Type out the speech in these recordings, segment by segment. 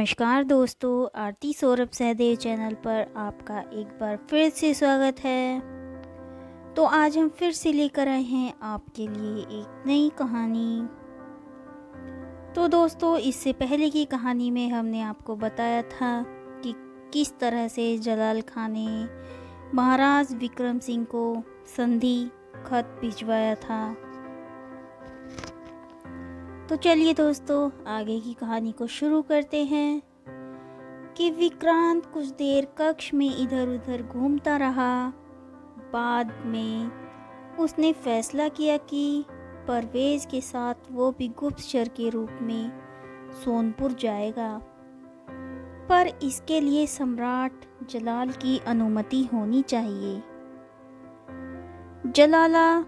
नमस्कार दोस्तों, आरती सौरभ सहदेव चैनल पर आपका एक बार फिर से स्वागत है। तो आज हम फिर से लेकर आए हैं आपके लिए एक नई कहानी। तो दोस्तों, इससे पहले की कहानी में हमने आपको बताया था कि किस तरह से जलाल खान ने महाराज विक्रम सिंह को संधि खत भिजवाया था। तो चलिए दोस्तों, आगे की कहानी को शुरू करते हैं कि विक्रांत कुछ देर कक्ष में इधर उधर घूमता रहा। बाद में उसने फैसला किया कि परवेज के साथ वो भी गुप्तचर के रूप में सोनपुर जाएगा, पर इसके लिए सम्राट जलाल की अनुमति होनी चाहिए। जलाला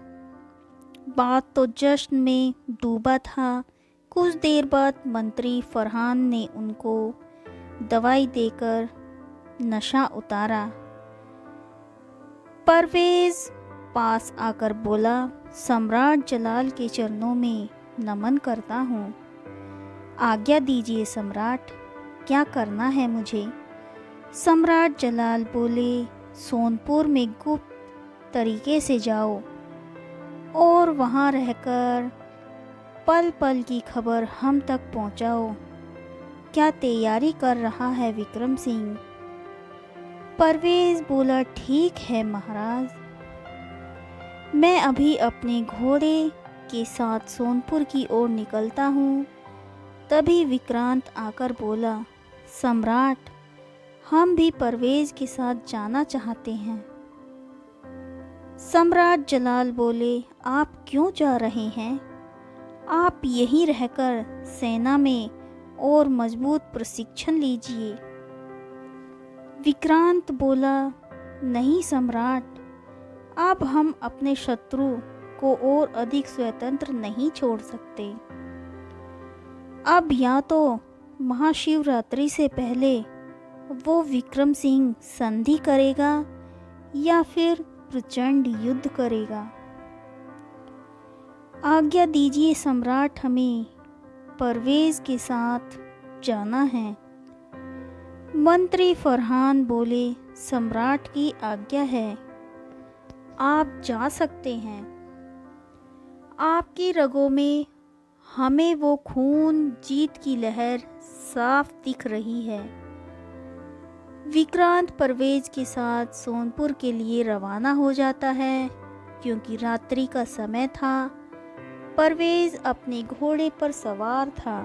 बात तो जश्न में डूबा था। कुछ देर बाद मंत्री फरहान ने उनको दवाई देकर नशा उतारा। परवेज पास आकर बोला, सम्राट जलाल के चरणों में नमन करता हूँ। आज्ञा दीजिए सम्राट, क्या करना है मुझे? सम्राट जलाल बोले, सोनपुर में गुप्त तरीके से जाओ और वहाँ रहकर पल पल की खबर हम तक पहुँचाओ। क्या तैयारी कर रहा है विक्रम सिंह? परवेज बोला, ठीक है महाराज, मैं अभी अपने घोड़े के साथ सोनपुर की ओर निकलता हूँ। तभी विक्रांत आकर बोला, सम्राट, हम भी परवेज के साथ जाना चाहते हैं। सम्राट जलाल बोले, आप क्यों जा रहे हैं? आप यहीं रहकर सेना में और मजबूत प्रशिक्षण लीजिए। विक्रांत बोला, नहीं सम्राट, अब हम अपने शत्रु को और अधिक स्वतंत्र नहीं छोड़ सकते। अब या तो महाशिवरात्रि से पहले वो विक्रम सिंह संधि करेगा या फिर प्रचंड युद्ध करेगा। आज्ञा दीजिए सम्राट, हमें परवेज के साथ जाना है। मंत्री फरहान बोले, सम्राट की आज्ञा है, आप जा सकते हैं। आपकी रगों में हमें वो खून जीत की लहर साफ दिख रही है। विक्रांत परवेज के साथ सोनपुर के लिए रवाना हो जाता है। क्योंकि रात्रि का समय था, परवेज अपने घोड़े पर सवार था।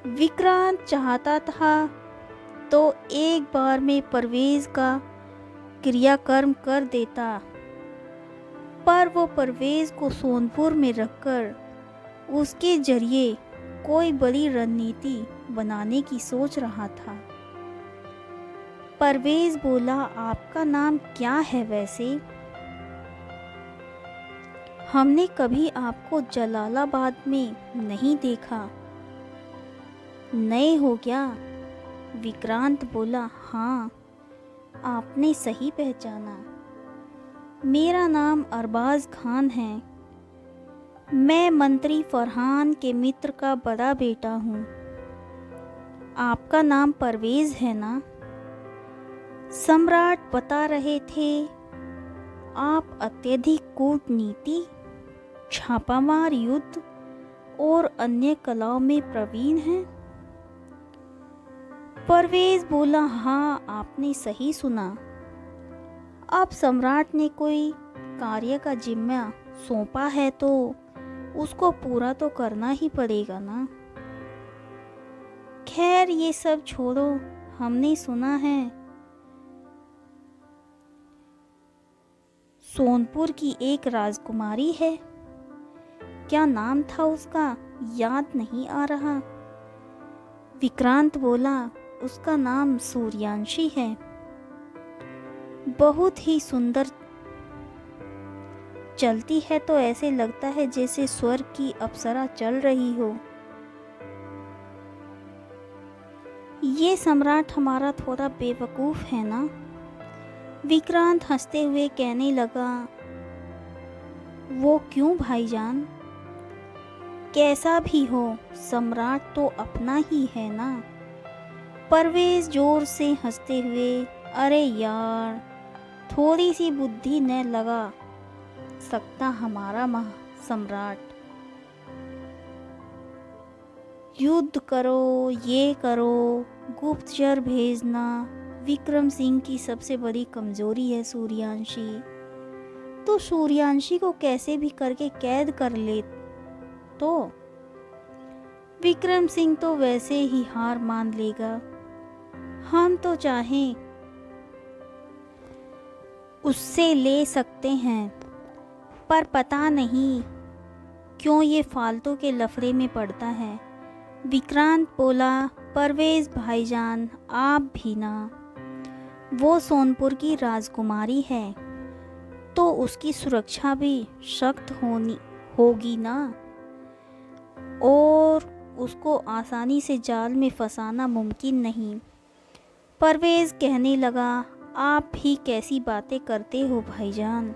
विक्रांत चाहता था तो एक बार में परवेज का क्रियाकर्म कर देता, पर वो परवेज को सोनपुर में रखकर उसके जरिए कोई बड़ी रणनीति बनाने की सोच रहा था। परवेज बोला, आपका नाम क्या है वैसे? हमने कभी आपको जलालाबाद में नहीं देखा। नए हो क्या? विक्रांत बोला, हाँ, आपने सही पहचाना। मेरा नाम अरबाज खान है। मैं मंत्री फरहान के मित्र का बड़ा बेटा हूँ। आपका नाम परवेज है ना? सम्राट बता रहे थे आप अत्यधिक कूटनीति, छापामार युद्ध और अन्य कलाओं में प्रवीण हैं। परवेज बोला, हाँ, आपने सही सुना। अब सम्राट ने कोई कार्य का जिम्मा सौंपा है तो उसको पूरा तो करना ही पड़ेगा ना। खैर ये सब छोड़ो, हमने सुना है सोनपुर की एक राजकुमारी है। क्या नाम था उसका? याद नहीं आ रहा। विक्रांत बोला, उसका नाम सूर्यांशी है। बहुत ही सुंदर चलती है तो ऐसे लगता है जैसे स्वर्ग की अप्सरा चल रही हो। ये सम्राट हमारा थोड़ा बेवकूफ़ है ना? विक्रांत हंसते हुए कहने लगा, वो क्यों भाईजान? कैसा भी हो, सम्राट तो अपना ही है ना। परवेज जोर से हंसते हुए, अरे यार, थोड़ी सी बुद्धि न लगा सकता हमारा सम्राट। युद्ध करो, ये करो, गुप्तचर भेजना विक्रम सिंह की सबसे बड़ी कमजोरी है सूर्यांशी। तो सूर्यांशी को कैसे भी करके कैद कर ले तो विक्रम सिंह तो वैसे ही हार मान लेगा। हम तो चाहें उससे ले सकते हैं, पर पता नहीं क्यों ये फालतू के लफड़े में पड़ता है। विक्रांत बोला, परवेज भाईजान आप भी ना, वो सोनपुर की राजकुमारी है तो उसकी सुरक्षा भी सख्त होगी ना, और उसको आसानी से जाल में फंसाना मुमकिन नहीं। परवेज कहने लगा, आप भी कैसी बातें करते हो भाईजान,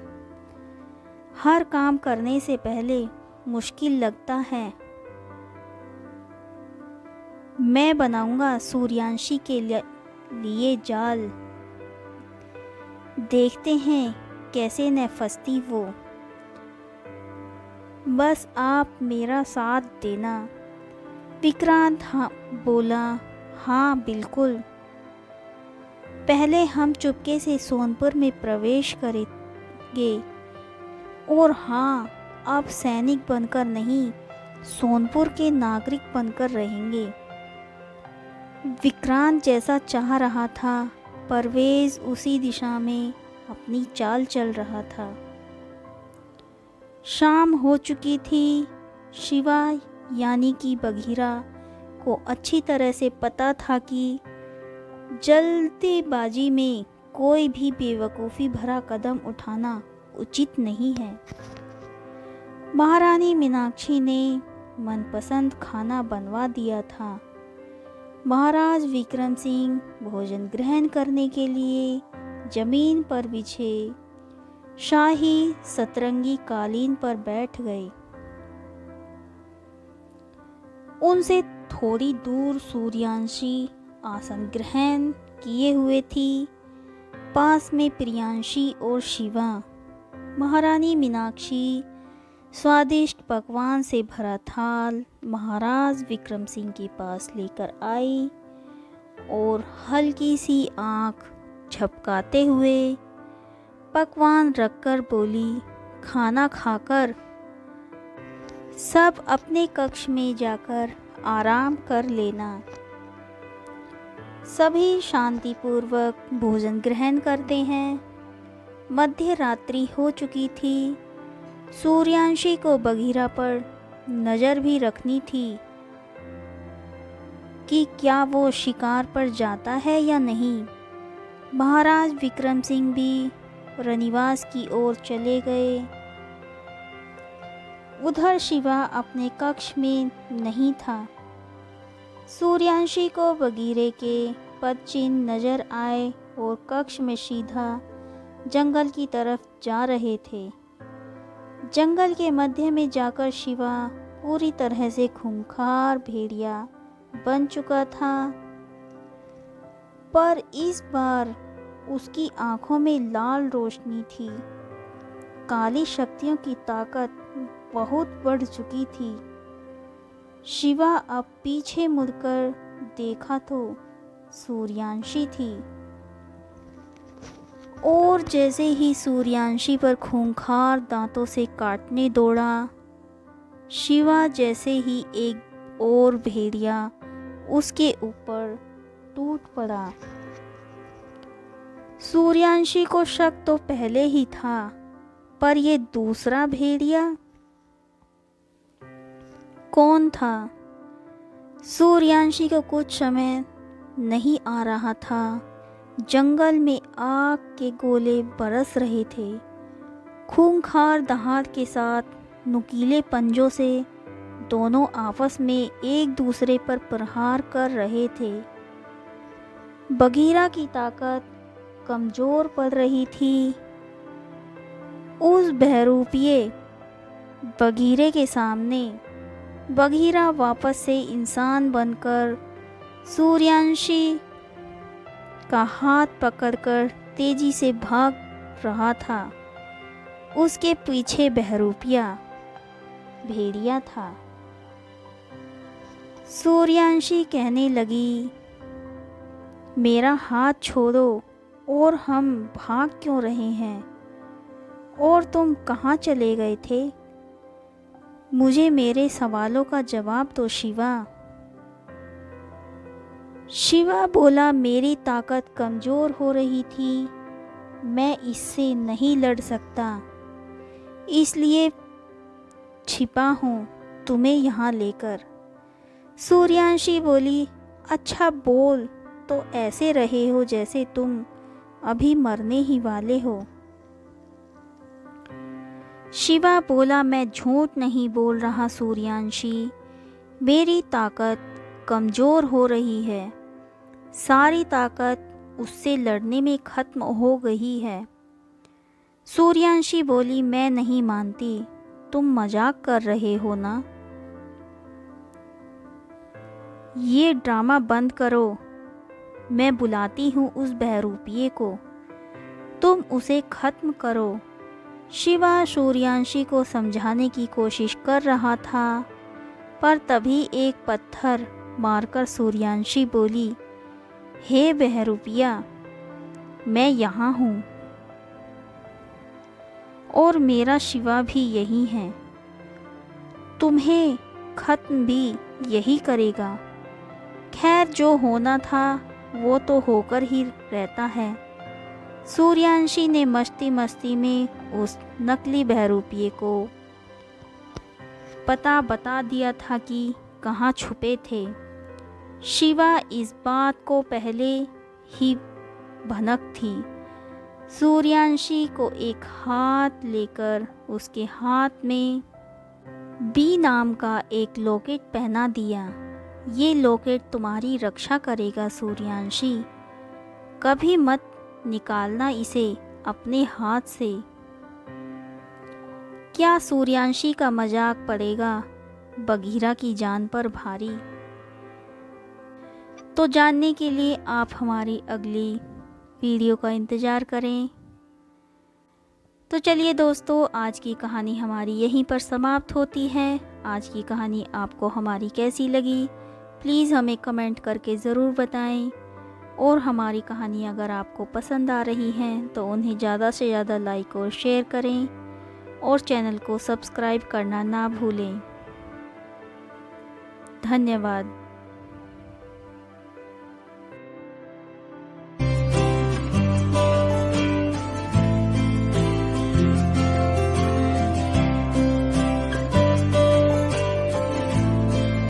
हर काम करने से पहले मुश्किल लगता है। मैं बनाऊंगा सूर्यांशी के लिए जाल, देखते हैं कैसे न फंसती वो, बस आप मेरा साथ देना। विक्रांत बोला, हाँ बिल्कुल, पहले हम चुपके से सोनपुर में प्रवेश करेंगे, और हाँ, अब सैनिक बनकर नहीं, सोनपुर के नागरिक बनकर रहेंगे। विक्रांत जैसा चाह रहा था, परवेज उसी दिशा में अपनी चाल चल रहा था। शाम हो चुकी थी। शिवा यानी कि बघीरा को अच्छी तरह से पता था कि जल्दीबाजी में कोई भी बेवकूफ़ी भरा कदम उठाना उचित नहीं है। महारानी मीनाक्षी ने मनपसंद खाना बनवा दिया था। महाराज विक्रम सिंह भोजन ग्रहण करने के लिए जमीन पर बिछे शाही सतरंगी कालीन पर बैठ गए। उनसे थोड़ी दूर सूर्यांशी आसन ग्रहण किए हुए थी। पास में प्रियांशी और शिवा। महारानी मीनाक्षी स्वादिष्ट पकवान से भरा थाल महाराज विक्रम सिंह के पास लेकर आई और हल्की सी आंख झपकाते हुए पकवान रखकर बोली, खाना खाकर सब अपने कक्ष में जाकर आराम कर लेना। सभी शांतिपूर्वक भोजन ग्रहण करते हैं। मध्य रात्रि हो चुकी थी। सूर्यांशी को बघीरा पर नज़र भी रखनी थी कि क्या वो शिकार पर जाता है या नहीं। महाराज विक्रम सिंह भी रनिवास की ओर चले गए। उधर शिवा अपने कक्ष में नहीं था। सूर्यांशी को बगीरे के पदचिन्ह नजर आए और कक्ष में सीधा जंगल की तरफ जा रहे थे। जंगल के मध्य में जाकर शिवा पूरी तरह से खूंखार भेड़िया बन चुका था, पर इस बार उसकी आंखों में लाल रोशनी थी। काली शक्तियों की ताकत बहुत बढ़ चुकी थी। शिवा अब पीछे मुड़कर देखा तो सूर्यांशी थी, और जैसे ही सूर्यांशी पर खूंखार दांतों से काटने दौड़ा, शिवा जैसे ही एक और भेड़िया उसके ऊपर टूट पड़ा। सूर्यांशी को शक तो पहले ही था, पर ये दूसरा भेड़िया कौन था? सूर्यांशी को कुछ समय नहीं आ रहा था। जंगल में आग के गोले बरस रहे थे। खूंखार दहाड़ के साथ नुकीले पंजों से दोनों आपस में एक दूसरे पर प्रहार कर रहे थे। बघीरा की ताकत कमजोर पड़ रही थी। उस बहरूपिये बघीरे के सामने बघीरा वापस से इंसान बनकर सूर्यांशी का हाथ पकड़कर तेजी से भाग रहा था। उसके पीछे बहरूपिया भेड़िया था। सूर्यांशी कहने लगी, मेरा हाथ छोड़ो और हम भाग क्यों रहे हैं? और तुम कहाँ चले गए थे? मुझे मेरे सवालों का जवाब दो शिवा। शिवा बोला, मेरी ताकत कमज़ोर हो रही थी, मैं इससे नहीं लड़ सकता, इसलिए छिपा हूँ तुम्हें यहाँ लेकर। सूर्यांशी बोली, अच्छा बोल तो ऐसे रहे हो जैसे तुम अभी मरने ही वाले हो। शिवा बोला, मैं झूठ नहीं बोल रहा सूर्यांशी, मेरी ताकत कमज़ोर हो रही है, सारी ताकत उससे लड़ने में ख़त्म हो गई है। सूर्यांशी बोली, मैं नहीं मानती, तुम मजाक कर रहे हो ना? ये ड्रामा बंद करो, मैं बुलाती हूँ उस बहरूपिये को, तुम उसे ख़त्म करो। शिवा सूर्यांशी को समझाने की कोशिश कर रहा था, पर तभी एक पत्थर मारकर सूर्यांशी बोली, हे बहरूपिया, मैं यहाँ हूँ और मेरा शिवा भी यही है, तुम्हें ख़त्म भी यही करेगा। खैर, जो होना था वो तो होकर ही रहता है। सूर्यांशी ने मस्ती मस्ती में उस नकली बहरूपिये को पता बता दिया था कि कहाँ छुपे थे। शिवा इस बात को पहले ही भनक थी। सूर्यांशी को एक हाथ लेकर उसके हाथ में बी नाम का एक लॉकेट पहना दिया। ये लॉकेट तुम्हारी रक्षा करेगा सूर्यांशी, कभी मत निकालना इसे अपने हाथ से। क्या सूर्यांशी का मजाक पड़ेगा बगीरा की जान पर भारी? तो जानने के लिए आप हमारी अगली वीडियो का इंतज़ार करें। तो चलिए दोस्तों, आज की कहानी हमारी यहीं पर समाप्त होती है। आज की कहानी आपको हमारी कैसी लगी, प्लीज़ हमें कमेंट करके ज़रूर बताएं। और हमारी कहानी अगर आपको पसंद आ रही हैं तो उन्हें ज़्यादा से ज़्यादा लाइक और शेयर करें और चैनल को सब्सक्राइब करना ना भूलें। धन्यवाद।